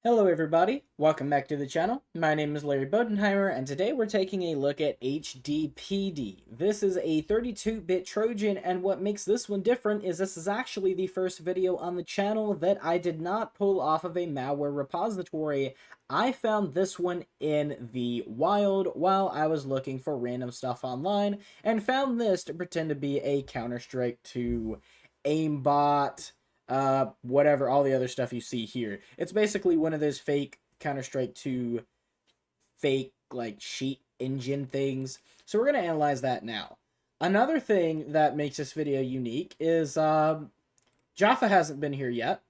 Hello everybody, welcome back to the channel. My name is Larry Bodenheimer, and today we're taking a look at HDPD. This is a 32-bit Trojan, and what makes this one different is this is actually the first video on the channel that I did not pull off of a malware repository. I found this one in the wild while I was looking for random stuff online, and found this to pretend to be a Counter-Strike 2 aimbot, whatever, all the other stuff you see here. It's basically one of those fake Counter-Strike 2 fake, like, cheat engine things. So we're going to analyze that now. Another thing that makes this video unique is Jaffa hasn't been here yet.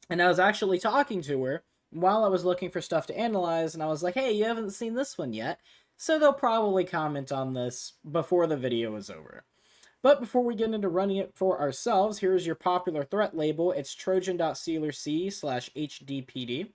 And I was actually talking to her while I was looking for stuff to analyze, and I was like, hey, you haven't seen this one yet. So they'll probably comment on this before the video is over. But before we get into running it for ourselves, here's your popular threat label. It's Trojan.C/HDPD.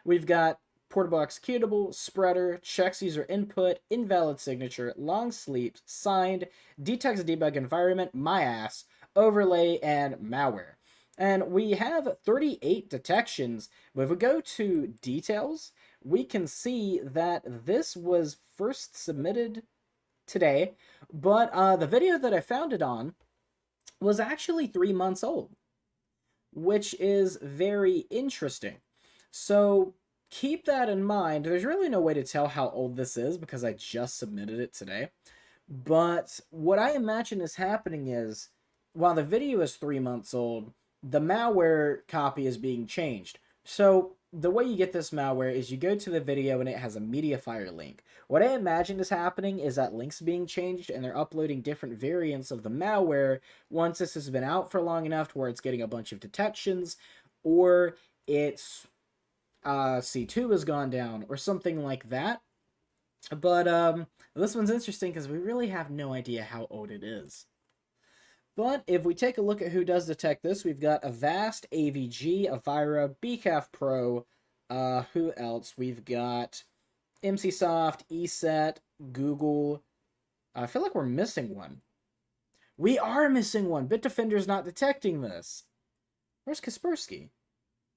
We've got portable executable, spreader, checks user input, invalid signature, long sleep, signed, detects debug environment, my ass, overlay, and malware. And we have 38 detections, but if we go to details, we can see that this was first submitted today, but the video that I found it on was actually 3 months old, which is very interesting. So keep that in mind. There's really no way to tell how old this is because I just submitted it today. But what I imagine is happening is, while the video is 3 months old, the malware copy is being changed. So the way you get this malware is you go to the video and it has a MediaFire link. What I imagine is happening is that link's being changed and they're uploading different variants of the malware once this has been out for long enough to where it's getting a bunch of detections, or its C2 has gone down, or something like that. But this one's interesting because we really have no idea how old it is. But if we take a look at who does detect this, we've got Avast, AVG, Avira, BCAF Pro. Who else? We've got MCSoft, ESET, Google. I feel like we're missing one. We are missing one. Bitdefender's not detecting this. Where's Kaspersky?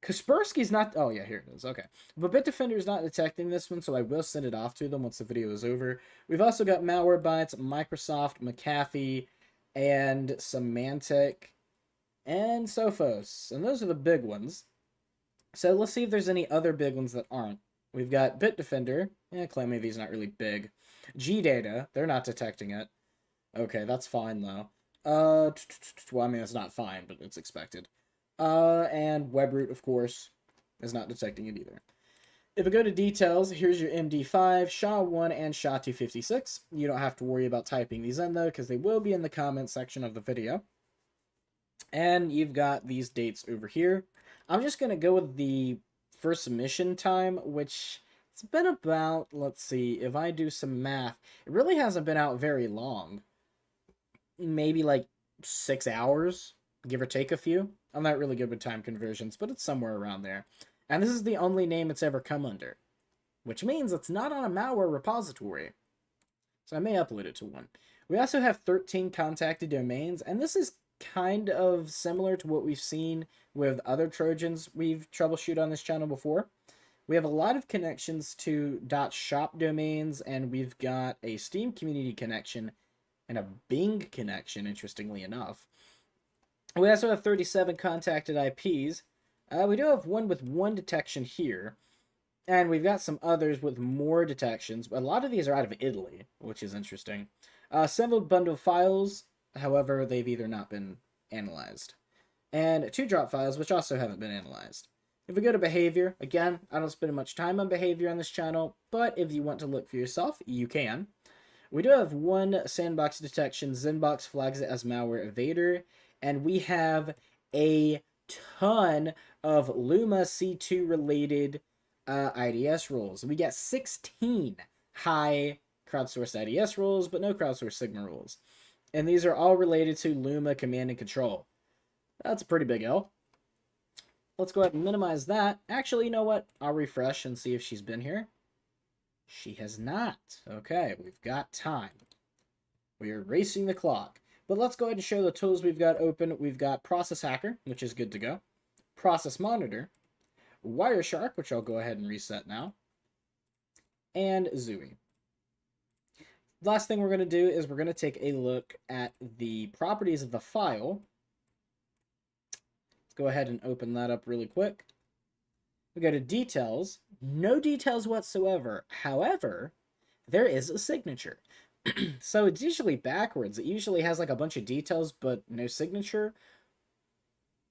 Kaspersky's not... Oh, yeah, here it is. Okay. But Bitdefender's not detecting this one, so I will send it off to them once the video is over. We've also got Malwarebytes, Microsoft, McAfee, and Symantec, and Sophos. And those are the big ones. So let's see if there's any other big ones that aren't. We've got Bitdefender. ClamAV is not really big. GData, they're not detecting it. Okay, that's fine, though. Well, I mean, it's not fine, but it's expected. And WebRoot, of course, is not detecting it either. If we go to details, here's your MD5, SHA-1, and SHA-256. You don't have to worry about typing these in, though, because they will be in the comment section of the video. And you've got these dates over here. I'm just going to go with the first submission time, which it's been about, let's see, if I do some math, it really hasn't been out very long. Maybe like 6 hours, give or take a few. I'm not really good with time conversions, but it's somewhere around there. And this is the only name it's ever come under, which means it's not on a malware repository. So I may upload it to one. We also have 13 contacted domains, and this is kind of similar to what we've seen with other Trojans we've troubleshooted on this channel before. We have a lot of connections to .shop domains, and we've got a Steam community connection and a Bing connection, interestingly enough. We also have 37 contacted IPs. We do have one with one detection here, and we've got some others with more detections, but a lot of these are out of Italy, which is interesting. Several bundle files, however, they've either not been analyzed. And 2 drop files, which also haven't been analyzed. If we go to behavior, again, I don't spend much time on behavior on this channel, but if you want to look for yourself, you can. We do have 1 sandbox detection. Zenbox flags it as malware evader, and we have a ton of Luma C2 related IDS rules. We got 16 high crowdsourced IDS rules, but no crowdsourced Sigma rules. And these are all related to Luma command and control. That's a pretty big L. Let's go ahead and minimize that. Actually, you know what? I'll refresh and see if she's been here. She has not. Okay, we've got time. We are racing the clock. But let's go ahead and show the tools we've got open. We've got Process Hacker, which is good to go. Process Monitor. Wireshark, which I'll go ahead and reset now, and Zooey. Last thing we're going to do is we're going to take a look at the properties of the file. Let's go ahead and open that up really quick. We go to details, no details whatsoever. However, there is a signature. So it's usually backwards. It usually has like a bunch of details, but no signature.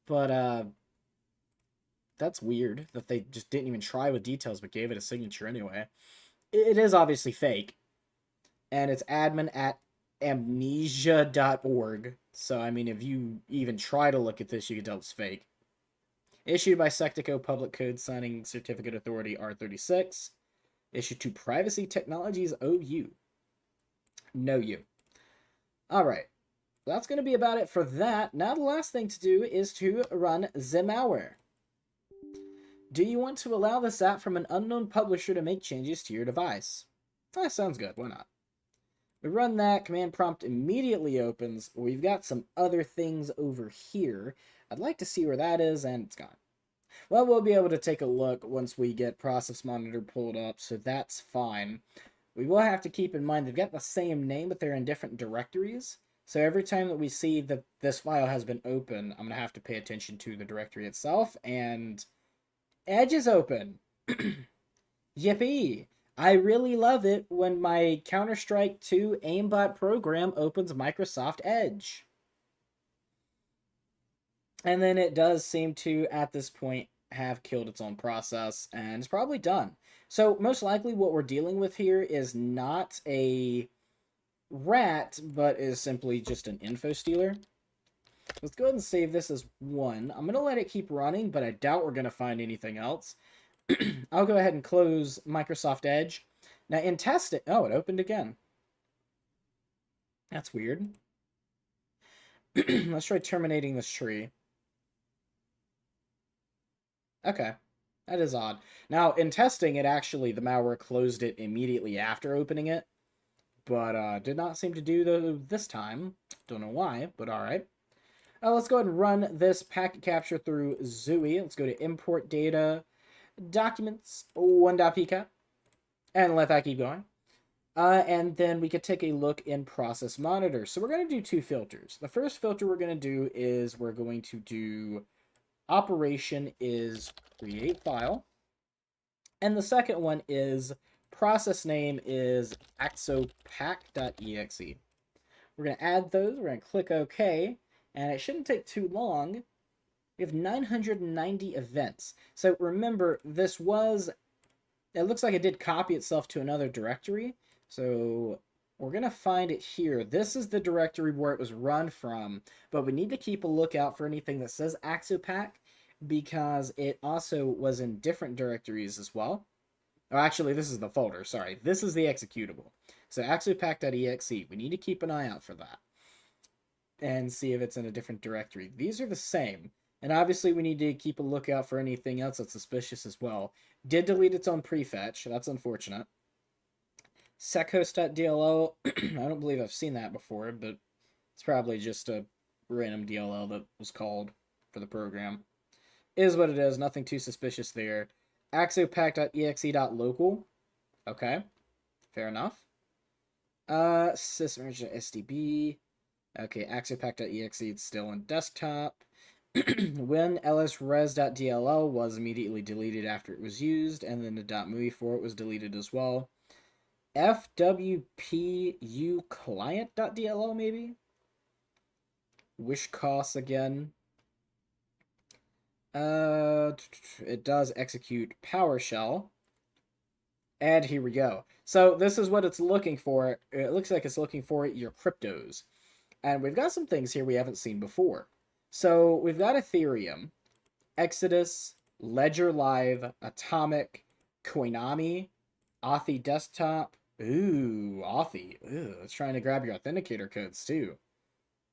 But that's weird that they just didn't even try with details, but gave it a signature anyway. It is obviously fake. And it's admin@amnesia.org. So, I mean, if you even try to look at this, you can tell it's fake. Issued by Sectico Public Code Signing Certificate Authority R36. Issued to Privacy Technologies OU. No you. Alright. That's going to be about it for that. Now the last thing to do is to run the malware. Do you want to allow this app from an unknown publisher to make changes to your device? That sounds good. Why not? We run that, command prompt immediately opens. We've got some other things over here. I'd like to see where that is, and it's gone. Well, we'll be able to take a look once we get process monitor pulled up, so that's fine. We will have to keep in mind they've got the same name, but they're in different directories. So every time that we see that this file has been open, I'm going to have to pay attention to the directory itself, and Edge is open. Yippee! I really love it when my Counter-Strike 2 aimbot program opens Microsoft Edge. And then it does seem to, at this point, have killed its own process, and it's probably done. So most likely what we're dealing with here is not a rat, but is simply just an info stealer. Let's go ahead and save this as 1. I'm going to let it keep running, but I doubt we're going to find anything else. I'll go ahead and close Microsoft Edge. Now, in testing... Oh, it opened again. That's weird. Let's try terminating this tree. Okay. That is odd. Now, in testing, the malware closed it immediately after opening it. But did not seem to do this time. Don't know why, but alright. Let's go ahead and run this packet capture through Zooey. Let's go to import data, documents, 1.pcat, and let that keep going. And then we could take a look in process monitor. So we're going to do 2 filters. The first filter we're going to do is we're going to do operation is create file. And the second one is process name is axopack.exe. We're going to add those. We're going to click OK. And it shouldn't take too long. We have 990 events. So remember, this was... It looks like it did copy itself to another directory. So we're going to find it here. This is the directory where it was run from. But we need to keep a lookout for anything that says Axopack, because it also was in different directories as well. Oh, actually, this is the folder. Sorry. This is the executable. So axopack.exe. We need to keep an eye out for that and see if it's in a different directory. These are the same. And obviously we need to keep a lookout for anything else that's suspicious as well. Did delete its own prefetch. That's unfortunate. Sechost.dll. I don't believe I've seen that before, but it's probably just a random DLL that was called for the program. Is what it is. Nothing too suspicious there. Axopack.exe.local. Okay. Fair enough. Sysmerge.sdb. Okay, axopack.exe, it's still on desktop. When lsres.dll was immediately deleted after it was used, and then the .movie for it was deleted as well. fwpu client.dll maybe? Wishcos again. It does execute PowerShell. And here we go. So this is what it's looking for. It looks like it's looking for your cryptos. And we've got some things here we haven't seen before. So we've got Ethereum, Exodus, Ledger Live, Atomic, Coinami, Authy Desktop. Ooh, Authy. Ooh, it's trying to grab your authenticator codes too.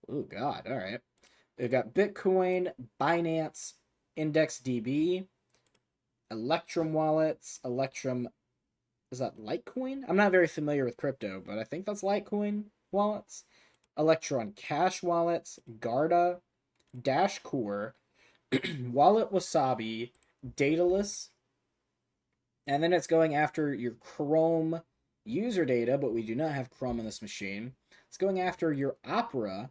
Oh, God. All right. We've got Bitcoin, Binance, IndexDB, Electrum wallets, Electrum... Is that Litecoin? I'm not very familiar with crypto, but I think that's Litecoin wallets. Electron Cash wallets, Garda, Dashcore, Wallet Wasabi, dataless, and then it's going after your Chrome user data, but we do not have Chrome on this machine. It's going after your Opera,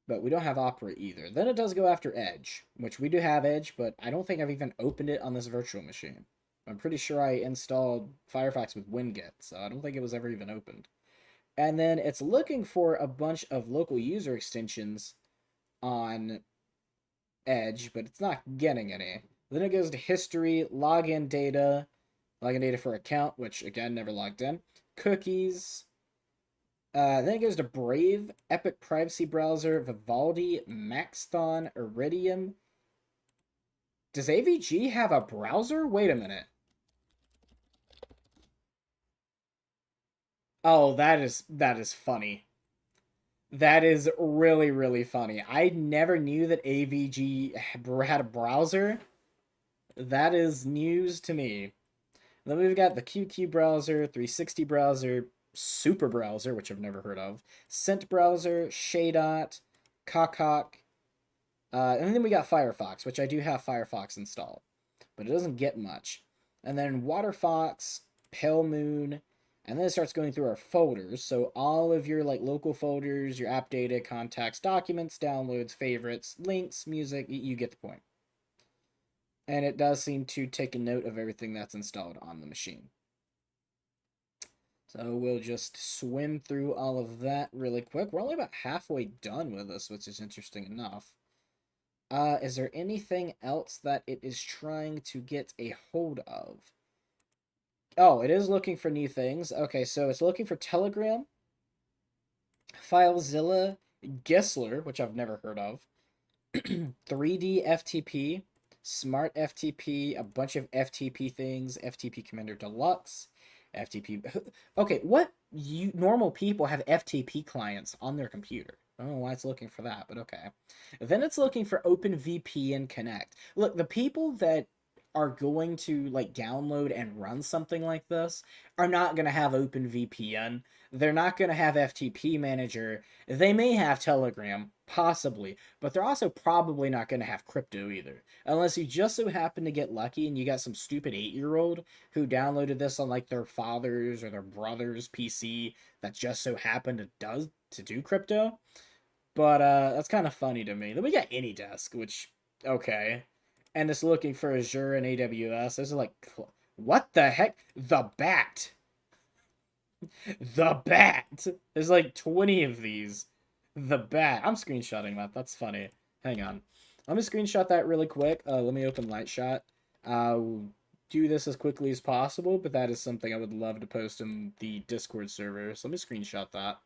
but we don't have Opera either. Then it does go after Edge, which we do have Edge, but I don't think I've even opened it on this virtual machine. I'm pretty sure I installed Firefox with WinGet, so I don't think it was ever even opened. And then it's looking for a bunch of local user extensions on Edge, but it's not getting any. Then it goes to history, login data for account, which again never logged in, cookies. Then it goes to Brave, Epic Privacy Browser, Vivaldi, Maxthon, Iridium. Does AVG have a browser? Wait a minute. Oh, that is funny. That is really, really funny. I never knew that AVG had a browser. That is news to me. Then we've got the QQ browser, 360 browser, Super browser, which I've never heard of, Scent browser, Shadot, Kakak, and then we got Firefox, which I do have Firefox installed, but it doesn't get much. And then Waterfox, Pale Moon, and then it starts going through our folders. So all of your like local folders, your app data, contacts, documents, downloads, favorites, links, music, you get the point. And it does seem to take a note of everything that's installed on the machine. So we'll just swim through all of that really quick. We're only about halfway done with this, which is interesting enough. Is there anything else that it is trying to get a hold of? Oh, it is looking for new things. Okay, so it's looking for Telegram, FileZilla, Gessler, which I've never heard of, 3D FTP, Smart FTP, a bunch of FTP things, FTP Commander Deluxe, FTP. Okay, what normal people have FTP clients on their computer? I don't know why it's looking for that, but okay. Then it's looking for OpenVPN Connect. Look, the people that are going to like download and run something like this are not going to have OpenVPN. They're not going to have FTP Manager. They may have Telegram, possibly, but they're also probably not going to have crypto either. Unless you just so happen to get lucky and you got some stupid 8-year-old who downloaded this on like their father's or their brother's PC that just so happened to do crypto. But that's kind of funny to me. Then we got AnyDesk, which okay, and it's looking for Azure and AWS. Those are like, what the heck? The Bat. The Bat. There's like 20 of these. The Bat. I'm screenshotting that. That's funny. Hang on. Let me screenshot that really quick. Let me open Lightshot. Do this as quickly as possible, but that is something I would love to post in the Discord server. So let me screenshot that.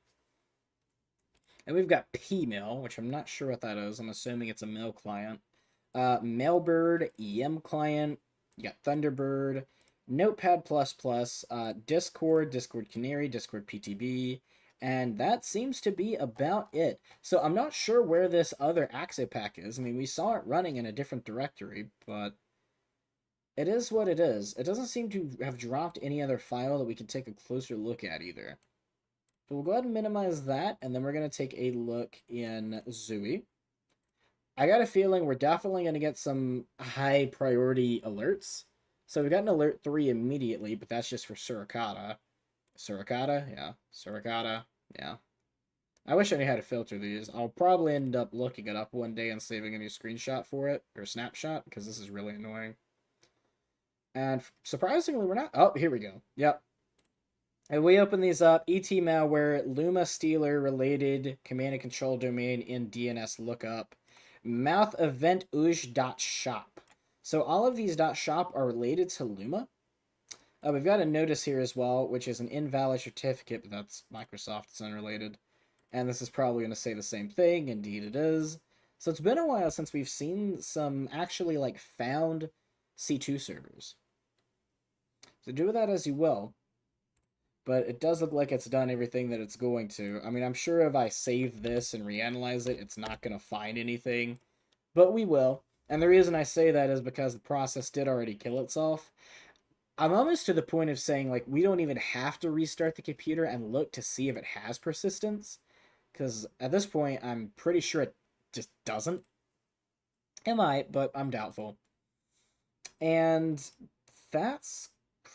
And we've got Pmail, which I'm not sure what that is. I'm assuming it's a mail client. Mailbird, EM client. You got Thunderbird, Notepad++, Discord, Discord Canary, Discord PTB, and that seems to be about it. So I'm not sure where this other Axo pack is. I mean, we saw it running in a different directory, but it is what it is. It doesn't seem to have dropped any other file that we can take a closer look at either. So we'll go ahead and minimize that, and then we're going to take a look in Zooey. I got a feeling we're definitely going to get some high priority alerts. So we got an alert 3 immediately, but that's just for Suricata. Suricata? Yeah. Suricata? Yeah. I wish I knew how to filter these. I'll probably end up looking it up one day and saving a new screenshot for it, or snapshot, because this is really annoying. And surprisingly, we're not... Oh, here we go. Yep. And we open these up. ET malware, Luma Stealer related command and control domain in DNS lookup. Mouth event uj.shop. So all of these .shop are related to Luma. We've got a notice here as well, which is an invalid certificate, but that's Microsoft. It's unrelated. And this is probably going to say the same thing. Indeed it is. So it's been a while since we've seen some actually like found C2 servers. So do with that as you will. But it does look like it's done everything that it's going to. I mean, I'm sure if I save this and reanalyze it, it's not going to find anything. But we will. And the reason I say that is because the process did already kill itself. I'm almost to the point of saying, like, we don't even have to restart the computer and look to see if it has persistence. Because at this point, I'm pretty sure it just doesn't. It might, but I'm doubtful. And that's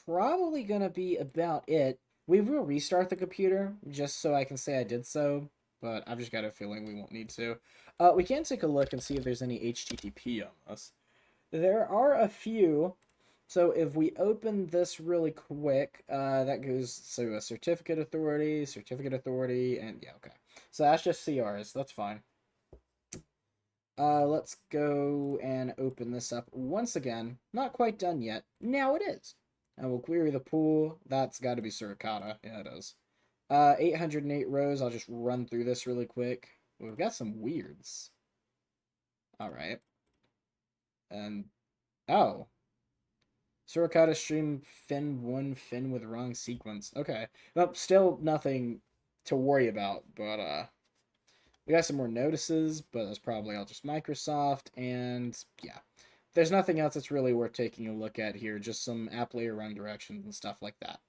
probably going to be about it. We will restart the computer just so I can say I did so, but I've just got a feeling we won't need to. We can take a look and see if there's any HTTP on this. There are a few. So if we open this really quick, that goes to a certificate authority, and yeah, okay. So that's just CRs. That's fine. Let's go and open this up once again. Not quite done yet. Now it is. I will query the pool. That's got to be Suricata. Yeah, it is. 808 rows. I'll just run through this really quick. We've got some weirds. All right. And, oh. Suricata stream fin with wrong sequence. Okay. Well, still nothing to worry about, but, we got some more notices, but that's probably all just Microsoft, and yeah. There's nothing else that's really worth taking a look at here, just some app layer run directions and stuff like that.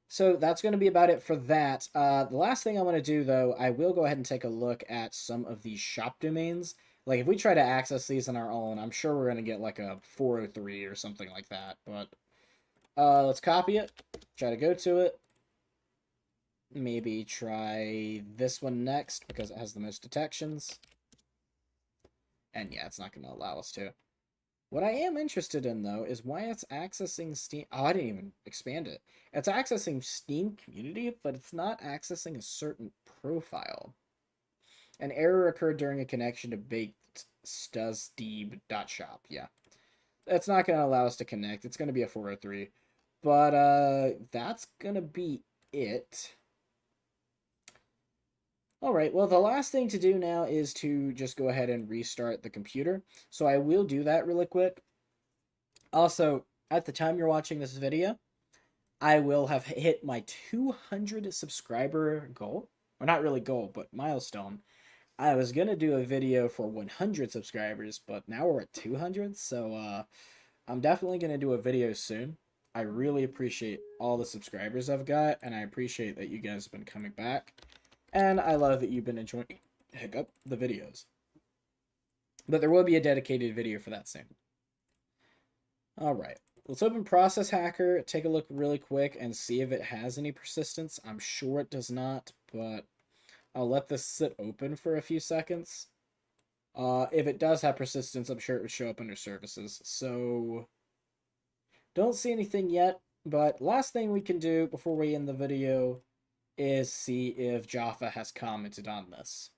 So that's going to be about it for that. The last thing I want to do, though, I will go ahead and take a look at some of these shop domains. Like, if we try to access these on our own, I'm sure we're going to get, like, a 403 or something like that. But let's copy it, try to go to it. Maybe try this one next, because it has the most detections. And yeah, it's not going to allow us to. What I am interested in, though, is why it's accessing Steam. Oh, I didn't even expand it. It's accessing Steam Community, but it's not accessing a certain profile. An error occurred during a connection to baked.stuzdeeb.shop. Yeah. It's not going to allow us to connect. It's going to be a 403. But that's going to be it. Alright, well, the last thing to do now is to just go ahead and restart the computer. So I will do that really quick. Also, at the time you're watching this video, I will have hit my 200 subscriber goal. Or not really goal, but milestone. I was going to do a video for 100 subscribers, but now we're at 200, so I'm definitely going to do a video soon. I really appreciate all the subscribers I've got, and I appreciate that you guys have been coming back. And I love that you've been enjoying the videos. But there will be a dedicated video for that soon. Alright, let's open Process Hacker, take a look really quick, and see if it has any persistence. I'm sure it does not, but I'll let this sit open for a few seconds. If it does have persistence, I'm sure it would show up under services. So, don't see anything yet, but last thing we can do before we end the video is see if Jaffa has commented on this.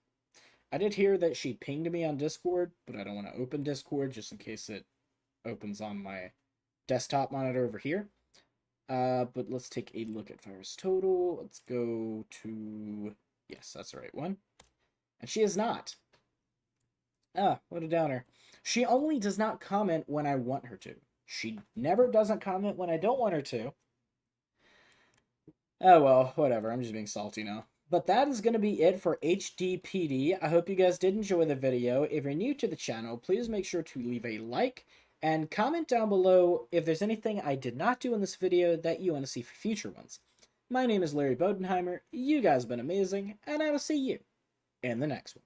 I did hear that she pinged me on Discord, but I don't want to open Discord just in case it opens on my desktop monitor over here. But let's take a look at virus total. Let's go to... Yes, that's the right one. And she is not. Ah, what a downer. She only does not comment when I want her to. She never doesn't comment when I don't want her to. Oh well, whatever. I'm just being salty now. But that is going to be it for HDPD. I hope you guys did enjoy the video. If you're new to the channel, please make sure to leave a like and comment down below if there's anything I did not do in this video that you want to see for future ones. My name is Larry Bodenheimer. You guys have been amazing, and I will see you in the next one.